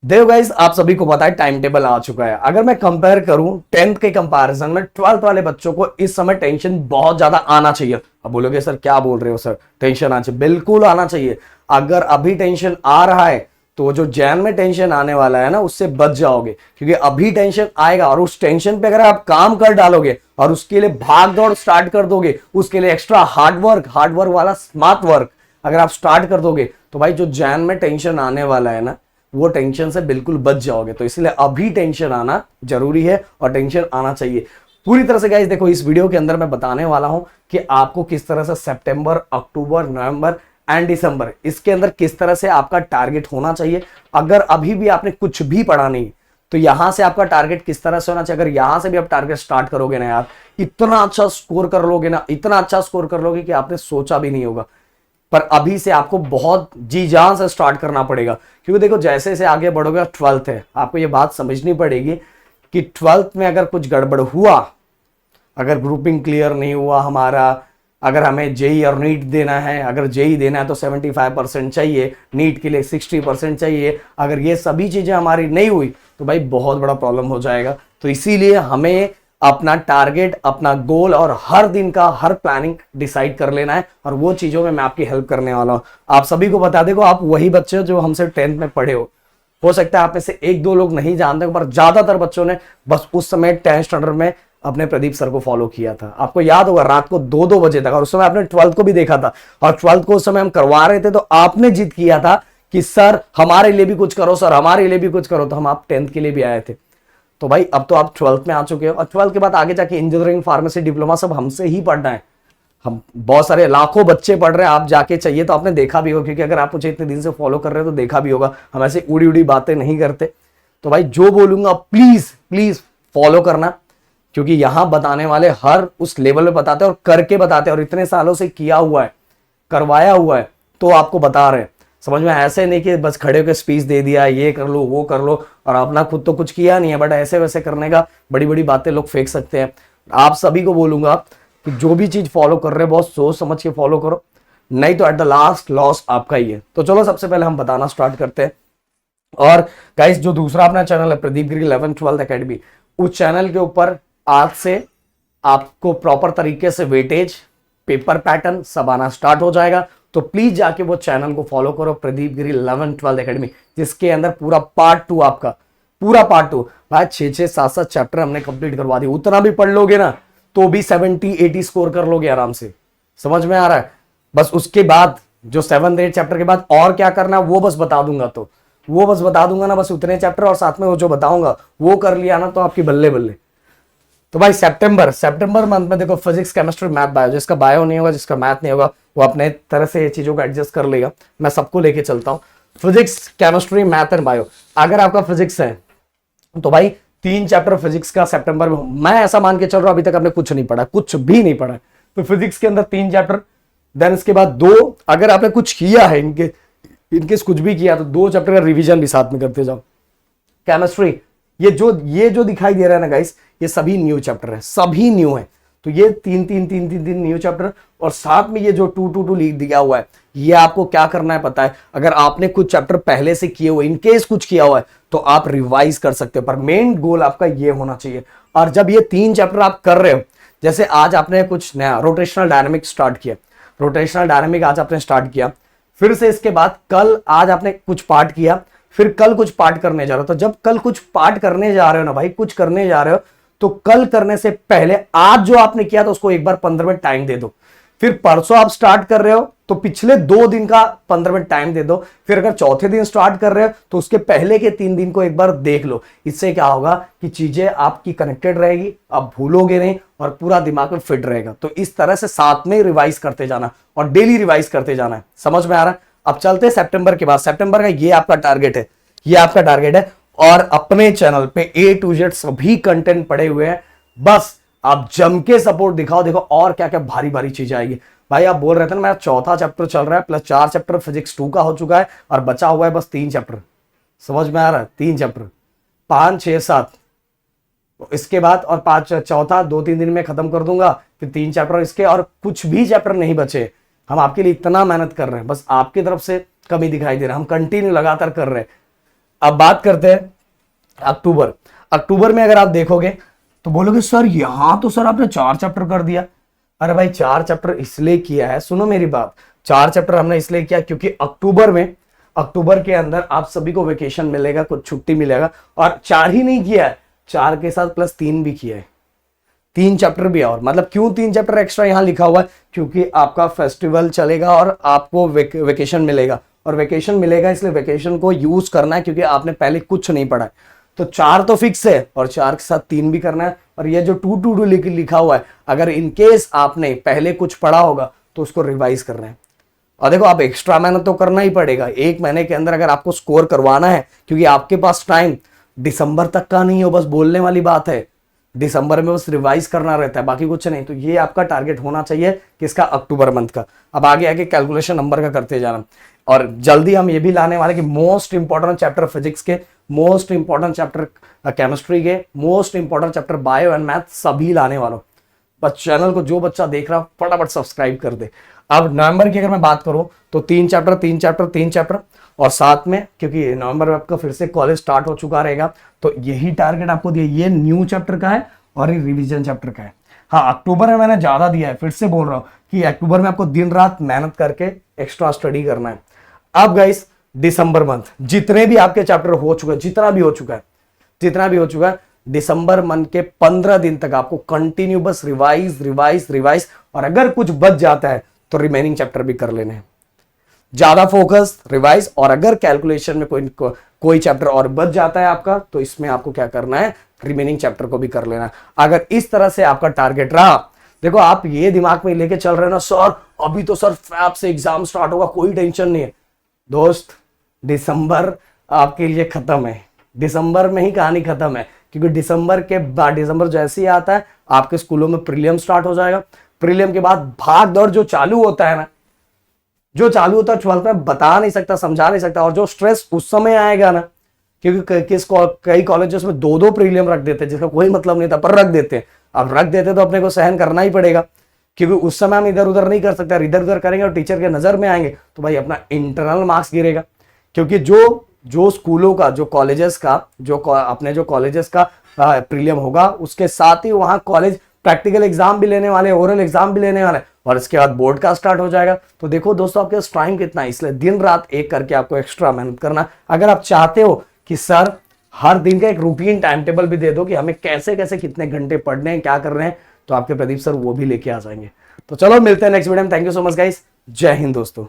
देखो गाइस, आप सभी को पता है टाइम टेबल आ चुका है। अगर मैं कंपेयर करूं 10th के कंपैरिजन में 12th वाले बच्चों को इस समय टेंशन बहुत ज्यादा आना चाहिए। अब बोलोगे सर क्या बोल रहे हो सर, टेंशन आना चाहिए? बिल्कुल आना चाहिए। अगर अभी टेंशन आ रहा है तो जो जैन में टेंशन आने वाला है ना, उससे बच जाओगे। क्योंकि अभी टेंशन आएगा और उस टेंशन पे अगर आप काम कर डालोगे और उसके लिए भाग दौड़ स्टार्ट कर दोगे, उसके लिए एक्स्ट्रा हार्ड वर्क वाला स्मार्ट वर्क अगर आप स्टार्ट कर दोगे, तो भाई जो जैन में टेंशन आने वाला है ना, वो टेंशन से बिल्कुल बच जाओगे। तो इसलिए अभी टेंशन आना जरूरी है और टेंशन आना चाहिए पूरी तरह से। गाइस देखो, इस वीडियो के अंदर मैं बताने वाला हूं कि आपको किस तरह से सितंबर, अक्टूबर, नवंबर एंड दिसंबर, इसके अंदर किस तरह से आपका टारगेट होना चाहिए। अगर अभी भी आपने कुछ भी पढ़ा नहीं तो यहां से आपका टारगेट किस तरह से होना चाहिए। अगर यहां से भी आप टारगेट स्टार्ट करोगे ना यार, इतना अच्छा स्कोर कर लोगे ना, इतना अच्छा स्कोर कर लोगे कि आपने सोचा भी नहीं होगा। पर अभी से आपको बहुत जी जान से स्टार्ट करना पड़ेगा। क्योंकि देखो, जैसे जैसे आगे बढ़ोगे, 12th है, आपको ये बात समझनी पड़ेगी कि 12th में अगर कुछ गड़बड़ हुआ, अगर ग्रुपिंग क्लियर नहीं हुआ हमारा, अगर हमें जेई और नीट देना है, अगर जेई देना है तो 75% चाहिए, नीट के लिए 60% चाहिए, अगर ये सभी चीजें हमारी नहीं हुई तो भाई बहुत बड़ा प्रॉब्लम हो जाएगा। तो इसीलिए हमें अपना टारगेट, अपना गोल और हर दिन का हर प्लानिंग डिसाइड कर लेना है, और वो चीजों में मैं आपकी हेल्प करने वाला हूं। आप सभी को बता देखो, आप वही बच्चे जो हमसे 10th में पढ़े हो सकता है आप में से एक दो लोग नहीं जानते, पर ज्यादातर बच्चों ने बस उस समय 10th स्टैंडर्ड में अपने प्रदीप सर को फॉलो किया था। आपको याद होगा, रात को 2-2 बजे तक, और उस समय आपने 12th को भी देखा था, और 12th को उस समय हम करवा रहे थे तो आपने जिद किया था कि सर हमारे लिए भी कुछ करो, सर हमारे लिए भी कुछ करो। तो हम आप 10th के लिए भी आए थे। तो भाई अब तो आप 12th में आ चुके हो, और 12th के बाद आगे जाके इंजीनियरिंग, फार्मेसी, डिप्लोमा सब हमसे ही पढ़ना है। हम बहुत सारे लाखों बच्चे पढ़ रहे हैं, आप जाके चाहिए तो आपने देखा भी होगा, क्योंकि अगर आप मुझे इतने दिन से फॉलो कर रहे हो तो देखा भी होगा, हम ऐसे उड़ी उड़ी बातें नहीं करते। तो भाई जो बोलूंगा प्लीज प्लीज फॉलो करना, क्योंकि यहां बताने वाले हर उस लेवल पे बताते हैं और करके बताते हैं, और इतने सालों से किया हुआ है, करवाया हुआ है, तो आपको बता रहे हैं। समझ में? ऐसे नहीं कि बस खड़े होकर स्पीच दे दिया, ये कर लो वो कर लो, और अपना खुद तो कुछ किया नहीं है, बट ऐसे वैसे करने का बड़ी बड़ी बातें लोग फेंक सकते हैं। आप सभी को बोलूंगा कि जो भी चीज फॉलो कर रहे हो बहुत सोच समझ के फॉलो करो, नहीं तो एट द लास्ट लॉस आपका ही है। तो चलो सबसे पहले हम बताना स्टार्ट करते हैं। और गाइस, जो दूसरा अपना चैनल है प्रदीप गिरी 11th 12th एकेडमी, उस चैनल के ऊपर आज से आपको प्रॉपर तरीके से वेटेज, पेपर पैटर्न सब आना स्टार्ट हो जाएगा। तो प्लीज जाके वो चैनल को फॉलो करो, प्रदीप गिरी 11th 12th एकेडमी, जिसके अंदर पूरा पार्ट 2 आपका, पूरा पार्ट 2 भाई 6-6 7-7 चैप्टर हमने कंप्लीट करवा दिए। उतना भी पढ़ लोगे ना तो भी 70-80 स्कोर कर लोगे आराम से। समझ में आ रहा है? बस उसके बाद जो 7-8 चैप्टर के बाद और क्या करना है वो बस बता दूंगा। तो वो बस बता दूंगा ना, बस उतने चैप्टर, और साथ में वो जो बताऊंगा वो कर लिया ना तो आपकी बल्ले बल्ले। तो भाई सितंबर मंथ में देखो, फिजिक्स, केमिस्ट्री, मैथ, बायो, जिसका बायो नहीं होगा, जिसका मैथ नहीं होगा, वो अपने तरह से ये चीजों को एडजस्ट कर लेगा। मैं सबको लेके चलता हूँ। Physics, chemistry, math and bio. अगर आपका फिजिक्स है तो भाई 3 चैप्टर फिजिक्स का सितंबर में, मैं ऐसा मान के चल रहा हूं अभी तक आपने कुछ नहीं पढ़ा, कुछ भी नहीं पढ़ा। तो फिजिक्स के अंदर 3 चैप्टर, देन इसके बाद 2, अगर आपने कुछ किया है इनकेस कुछ भी किया तो 2 चैप्टर का रिवीजन भी साथ में करते जाओ। केमिस्ट्री, ये जो दिखाई दे रहा है ना गाइस, ये सभी न्यू चैप्टर है, सभी न्यू है। तो ये 3 न्यू चैप्टर, और साथ में ये जो 2 लीड दिया हुआ है, ये आपको क्या करना है पता है? अगर आपने कुछ चैप्टर पहले से किए हुए, इनकेस कुछ किया हुआ है, तो आप रिवाइज कर सकते हो, पर मेन गोल आपका ये होना चाहिए। और जब ये 3 चैप्टर आप कर रहे हो, जैसे आज आपने कुछ नया रोटेशनल डायनामिक स्टार्ट किया, रोटेशनल डायनामिक आज आपने स्टार्ट किया, फिर से इसके बाद कल आज आपने कुछ पार्ट किया, फिर कल कुछ पार्ट करने जा रहे हो। तो जब कल कुछ पार्ट करने जा रहे हो ना भाई, कुछ करने जा रहे हो, तो कल करने से पहले आज जो आपने किया तो उसको एक बार 15 मिनट टाइम दे दो। फिर परसों आप स्टार्ट कर रहे हो तो पिछले 2 दिन का 15 मिनट टाइम दे दो। फिर अगर चौथे दिन स्टार्ट कर रहे हो तो उसके पहले के 3 दिन को एक बार देख लो। इससे क्या होगा कि चीजें आपकी कनेक्टेड रहेगी, आप भूलोगे नहीं, और पूरा दिमाग में फिट रहेगा। तो इस तरह से साथ में रिवाइज करते जाना और डेली रिवाइज करते जाना है। समझ में आ रहा है? अब चलते हैं सितंबर के बाद। सितंबर का ये आपका टारगेट है, ये आपका टारगेट है। और अपने चैनल पे A to Z सभी कंटेंट पड़े हुए हैं, बस आप जम के सपोर्ट दिखाओ। देखो और क्या क्या भारी भारी चीजें आएगी। भाई आप बोल रहे थे ना मेरा चौथा चैप्टर चल रहा है, प्लस 4 चैप्टर फिजिक्स 2 का हो चुका है, और बचा हुआ है बस 3 चैप्टर। समझ में आ रहा है? 3 चैप्टर, 5, 6, 7, इसके बाद और 5 चौथा 2-3 दिन में खत्म कर दूंगा। फिर 3 चैप्टर इसके, और कुछ भी चैप्टर नहीं बचे। हम आपके लिए इतना मेहनत कर रहे हैं, बस आपकी तरफ से कमी दिखाई दे रहा है। हम कंटिन्यू लगातार कर रहे हैं। अब बात करते हैं अक्टूबर। अक्टूबर में अगर आप देखोगे तो बोलोगे सर यहां तो सर आपने 4 चैप्टर कर दिया। अरे भाई 4 चैप्टर इसलिए किया है, सुनो मेरी बात, 4 चैप्टर हमने इसलिए किया क्योंकि अक्टूबर के अंदर आप सभी को वेकेशन मिलेगा, कुछ छुट्टी मिलेगा। और 4 ही नहीं किया है, 4 के साथ प्लस 3 भी किया है, 3 चैप्टर भी। और मतलब क्यों 3 चैप्टर एक्स्ट्रा यहां लिखा हुआ है, क्योंकि आपका फेस्टिवल चलेगा और आपको वेकेशन मिलेगा, और वेकेशन मिलेगा इसलिए वेकेशन को यूज करना है, क्योंकि आपने पहले कुछ नहीं पढ़ा है। तो 4 तो फिक्स है और 4 के साथ 3 भी करना है। और ये जो 2 to 2 लिखा हुआ है, अगर इनकेस आपने पहले कुछ पढ़ा होगा तो उसको रिवाइज करना है। और देखो आप एक्स्ट्रा मेहनत तो करना ही पड़ेगा, 1 महीने के अंदर अगर आपको स्कोर करवाना है, क्योंकि आपके पास टाइम दिसंबर तक का नहीं हो, बस बोलने वाली बात है, दिसंबर में बस रिवाइज करना रहता है, बाकी कुछ नहीं। तो ये आपका टारगेट होना चाहिए किसका, अक्टूबर मंथ का। अब आगे आगे कैलकुलेशन नंबर का करते जाना। और जल्दी हम ये भी लाने वाले कि मोस्ट इंपॉर्टेंट चैप्टर फिजिक्स के, मोस्ट इंपॉर्टेंट चैप्टर केमिस्ट्री के, most important chapter bio and math सभी लाने वालों। बस चैनल को जो बच्चा देख रहा फटाफट सब्सक्राइब कर दे। अब नवंबर की अगर मैं बात करूं तो 3 चैप्टर और साथ में, क्योंकि नवंबर में आपका फिर से कॉलेज स्टार्ट हो चुका रहेगा, तो यही टारगेट आपको दिया, ये न्यू चैप्टर का है और ये रिवीजन चैप्टर का है। हाँ अक्टूबर में मैंने ज्यादा दिया है, फिर से बोल रहा हूं कि अक्टूबर में आपको दिन रात मेहनत करके एक्स्ट्रा स्टडी करना है। अब गाइस दिसंबर मंथ जितने भी आपके चैप्टर हो चुके हैं, जितना भी हो चुका है, दिसंबर मंथ के 15 दिन तक आपको कंटिन्यू बस रिवाइज, और अगर कुछ बच जाता है तो रिमेनिंग चैप्टर भी कर लेने हैं। ज्यादा फोकस रिवाइज, और अगर कैलकुलेशन में कोई चैप्टर और बच जाता है आपका, तो इसमें आपको क्या करना है, रिमेनिंग चैप्टर को भी कर लेना है। अगर इस तरह से आपका टारगेट रहा, देखो आप ये दिमाग में लेके चल रहे हो ना सर अभी तो सर फैब से एग्जाम स्टार्ट होगा, कोई टेंशन नहीं है। दोस्त दिसंबर आपके लिए खत्म है, दिसंबर में ही कहानी खत्म है, क्योंकि दिसंबर के बाद, दिसंबर जैसे ही आता है आपके स्कूलों में प्रीलियम स्टार्ट हो जाएगा। प्रीलियम के बाद भाग दौड़ जो चालू होता है 12th में, बता नहीं सकता, समझा नहीं सकता। और जो स्ट्रेस उस समय आएगा ना, क्योंकि कई कॉलेजेस में 2-2 प्रीलियम रख देते हैं, जिसका कोई मतलब नहीं था पर रख देते हैं। अब रख देते तो अपने को सहन करना ही पड़ेगा, क्योंकि उस समय हम इधर उधर नहीं कर सकते, इधर उधर करेंगे और टीचर के नजर में आएंगे तो भाई अपना इंटरनल मार्क्स गिरेगा। क्योंकि जो स्कूलों का, जो कॉलेजेस का प्रीलियम होगा, उसके साथ ही वहां कॉलेज प्रैक्टिकल एग्जाम भी लेने वाले, ओरल एग्जाम भी लेने वाले, और इसके बाद बोर्ड का स्टार्ट हो जाएगा। तो देखो दोस्तों आपके पास टाइम कितना है, इसलिए दिन रात एक करके आपको एक्स्ट्रा मेहनत करना। अगर आप चाहते हो कि सर हर दिन का एक रूटीन टाइम टेबल भी दे दो कि हमें कैसे कैसे कितने घंटे पढ़ने हैं, क्या कर रहे हैं, तो आपके प्रदीप सर वो भी लेके आ जाएंगे। तो चलो मिलते हैं नेक्स्ट वीडियो में। Thank you so much guys, जय हिंद दोस्तों।